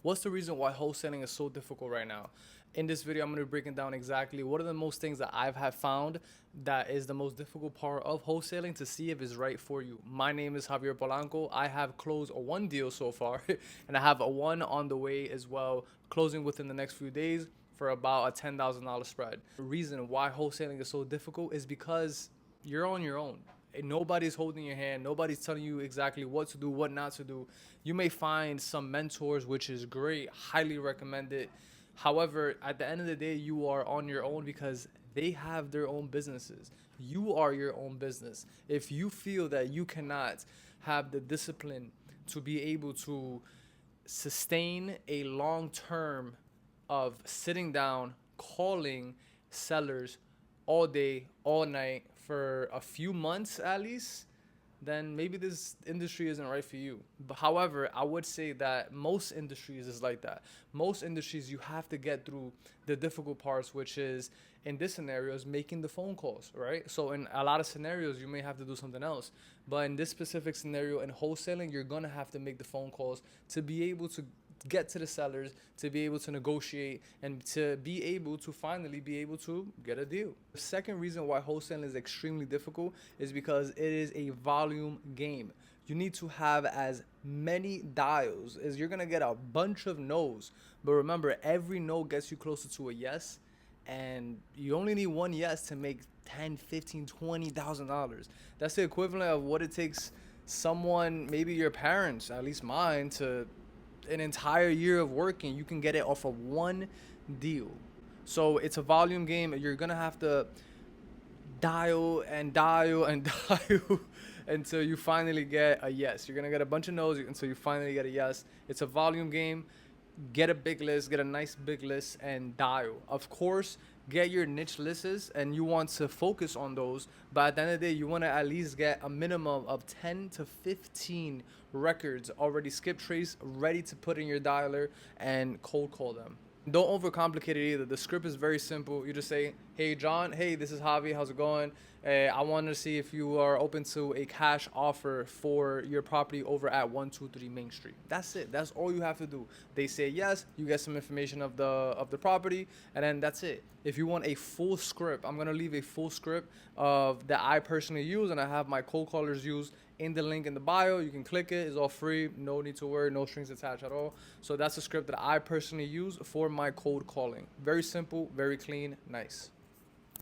What's the reason why wholesaling is so difficult right now? In this video, I'm going to be breaking down exactly what are the most things that I've had found that is the most difficult part of wholesaling to see if it's right for you. My name is Javier Polanco. I have closed one deal so far, and I have a one on the way as well, closing within the next few days for about a $10,000 spread. The reason why wholesaling is so difficult is because you're on your own. Nobody's holding your hand. Nobody's telling you exactly what to do, what not to do. You may find some mentors, which is great, highly recommend it. However, at the end of the day, you are on your own because they have their own businesses. You are your own business. If you feel that you cannot have the discipline to be able to sustain a long term of sitting down, calling sellers all day, all night for a few months at least, then maybe this industry isn't right for you. But however, I would say that most industries is like that. Most industries, you have to get through the difficult parts, which is in this scenario is making the phone calls, right? So in a lot of scenarios, you may have to do something else. But in this specific scenario in wholesaling, you're gonna have to make the phone calls to be able to get to the sellers, to be able to negotiate, and to be able to finally be able to get a deal. The second reason why wholesaling is extremely difficult is because it is a volume game. You need to have as many dials as you're gonna get a bunch of no's. But remember, every no gets you closer to a yes, and you only need one yes to make 10, 15, $20,000. That's the equivalent of what it takes someone, maybe your parents, at least mine, to an entire year of working. You can get it off of one deal. So it's a volume game. You're gonna have to dial and dial and dial until you finally get a yes. You're gonna get a bunch of no's until you finally get a yes. It's a volume game. Get a big list, get a nice big list, and dial. Of course, get your niche lists, and you want to focus on those. But at the end of the day, you want to at least get a minimum of 10 to 15 records already skip trace, ready to put in your dialer and cold call them. Don't overcomplicate it either. The script is very simple. You just say, hey, John, hey, this is Javi. How's it going? I wanted to see if you are open to a cash offer for your property over at 123 Main Street. That's it. That's all you have to do. They say yes. You get some information of the property, and then that's it. If you want a full script, I'm going to leave a full script of that I personally use, and I have my cold callers use in the link in the bio. You can click it. It's all free. No need to worry. No strings attached at all. So that's the script that I personally use for my cold calling. Very simple, very clean, nice.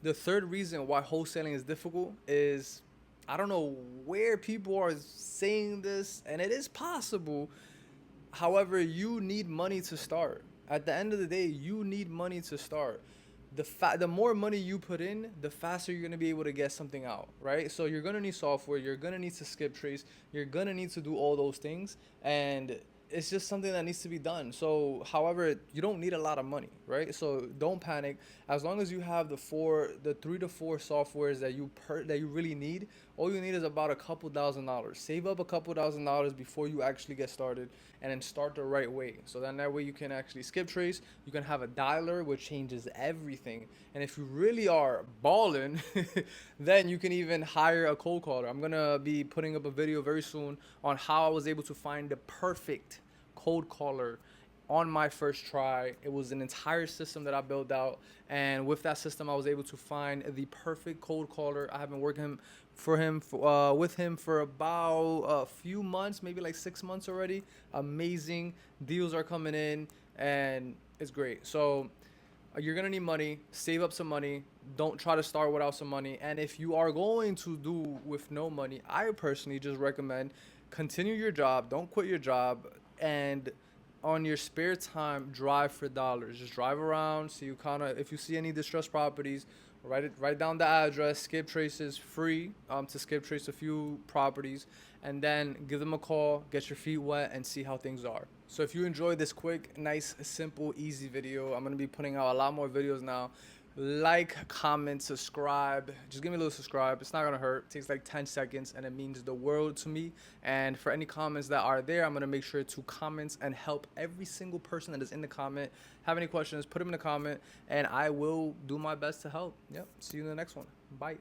The third reason why wholesaling is difficult is, I don't know where people are saying this, and it is possible. However, you need money to start. At the end of the day, you need money to start. The more money you put in, the faster you're gonna be able to get something out, right? So you're gonna need software, you're gonna need to skip trace, you're gonna need to do all those things, and it's just something that needs to be done. So, however, you don't need a lot of money, right? So don't panic. As long as you have the 3 to 4 softwares that you really need, all you need is about a couple $1,000s. Save up a couple $1,000s before you actually get started, and then start the right way. So then that way you can actually skip trace. You can have a dialer, which changes everything. And if you really are balling, then you can even hire a cold caller. I'm gonna be putting up a video very soon on how I was able to find the perfect cold caller on my first try. It was an entire system that I built out, and with that system I was able to find the perfect cold caller. I have been working with him for about a few months, maybe like 6 months already. Amazing deals are coming in, and it's great. So you're gonna need money. Save up some money. Don't try to start without some money. And if you are going to do with no money, I personally just recommend continue your job. Don't quit your job, and on your spare time, drive for dollars. Just drive around. So you if you see any distressed properties, write down the address. Skip traces free to skip trace a few properties, and then give them a call. Get your feet wet and see how things are. So if you enjoyed this quick, nice, simple, easy video, I'm gonna be putting out a lot more videos now. Like, comment, subscribe. Just give me a little subscribe. It's not gonna hurt. It takes like 10 seconds, and it means the world to me. And for any comments that are there, I'm gonna make sure to comment and help every single person that is in the comment. Have any questions, put them in the comment, and I will do my best to help. Yep. See you in the next one. Bye.